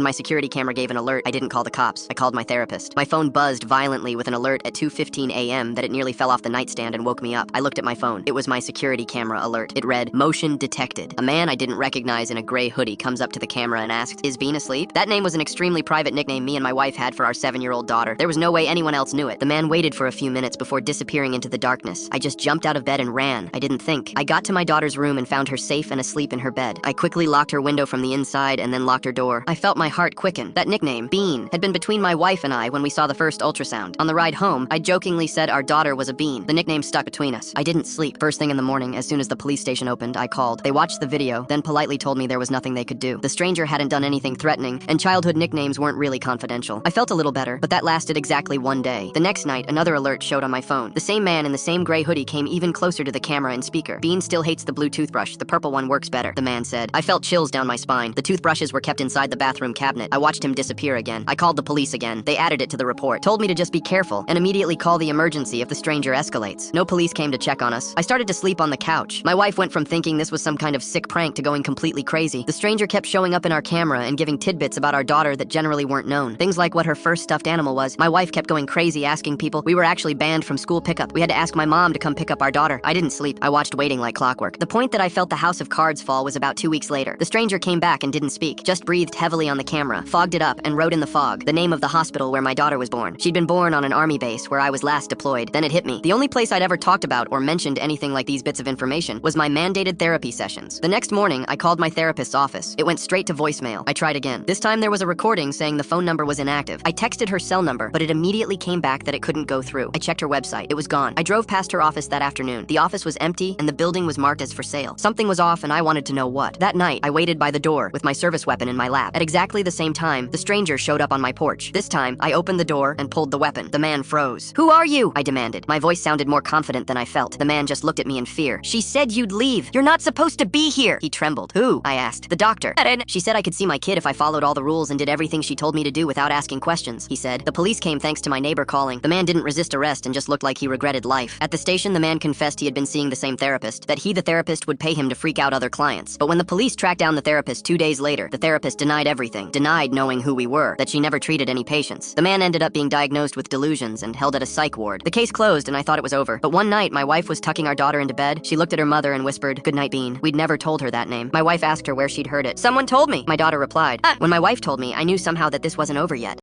When my security camera gave an alert, I didn't call the cops. I called my therapist. My phone buzzed violently with an alert at 2:15 a.m. that it nearly fell off the nightstand and woke me up. I looked at my phone. It was my security camera alert. It read, "Motion detected." A man I didn't recognize in a gray hoodie comes up to the camera and asks, "Is Bean asleep?" That name was an extremely private nickname me and my wife had for our 7-year-old daughter. There was no way anyone else knew it. The man waited for a few minutes before disappearing into the darkness. I just jumped out of bed and ran. I didn't think. I got to my daughter's room and found her safe and asleep in her bed. I quickly locked her window from the inside and then locked her door. I felt my heart quicken. That nickname, Bean, had been between my wife and I when we saw the first ultrasound. On the ride home, I jokingly said our daughter was a bean. The nickname stuck between us. I didn't sleep. First thing in the morning, as soon as the police station opened, I called. They watched the video, then politely told me there was nothing they could do. The stranger hadn't done anything threatening, and childhood nicknames weren't really confidential. I felt a little better, but that lasted exactly one day. The next night, another alert showed on my phone. The same man in the same gray hoodie came even closer to the camera and speaker. "Bean still hates the blue toothbrush. The purple one works better," the man said. I felt chills down my spine. The toothbrushes were kept inside the bathroom cabinet. I watched him disappear again. I called the police again. They added it to the report, told me to just be careful, and immediately call the emergency if the stranger escalates. No police came to check on us. I started to sleep on the couch. My wife went from thinking this was some kind of sick prank to going completely crazy. The stranger kept showing up in our camera and giving tidbits about our daughter that generally weren't known. Things like what her first stuffed animal was. My wife kept going crazy asking people. We were actually banned from school pickup. We had to ask my mom to come pick up our daughter. I didn't sleep. I watched waiting like clockwork. The point that I felt the house of cards fall was about 2 weeks later. The stranger came back and didn't speak, just breathed heavily on the camera, fogged it up, and wrote in the fog the name of the hospital where my daughter was born. She'd been born on an army base where I was last deployed. Then it hit me. The only place I'd ever talked about or mentioned anything like these bits of information was my mandated therapy sessions. The next morning, I called my therapist's office. It went straight to voicemail. I tried again. This time there was a recording saying the phone number was inactive. I texted her cell number, but it immediately came back that it couldn't go through. I checked her website. It was gone. I drove past her office that afternoon. The office was empty and the building was marked as for sale. Something was off and I wanted to know what. That night, I waited by the door with my service weapon in my lap. At exactly the same time, the stranger showed up on my porch. This time, I opened the door and pulled the weapon. The man froze. "Who are you?" I demanded. My voice sounded more confident than I felt. The man just looked at me in fear. "She said you'd leave. You're not supposed to be here." He trembled. "Who?" I asked. "The doctor." "She said I could see my kid if I followed all the rules and did everything she told me to do without asking questions," he said. "The police came thanks to my neighbor calling." The man didn't resist arrest and just looked like he regretted life. At the station, the man confessed he had been seeing the same therapist, that he, the therapist, would pay him to freak out other clients. But when the police tracked down the therapist 2 days later, the therapist denied everything, denied knowing who we were, that she never treated any patients. The man ended up being diagnosed with delusions and held at a psych ward. The case closed and I thought it was over. But one night, my wife was tucking our daughter into bed. She looked at her mother and whispered, "Good night, Bean." We'd never told her that name. My wife asked her where she'd heard it. "Someone told me," my daughter replied. When my wife told me, I knew somehow that this wasn't over yet.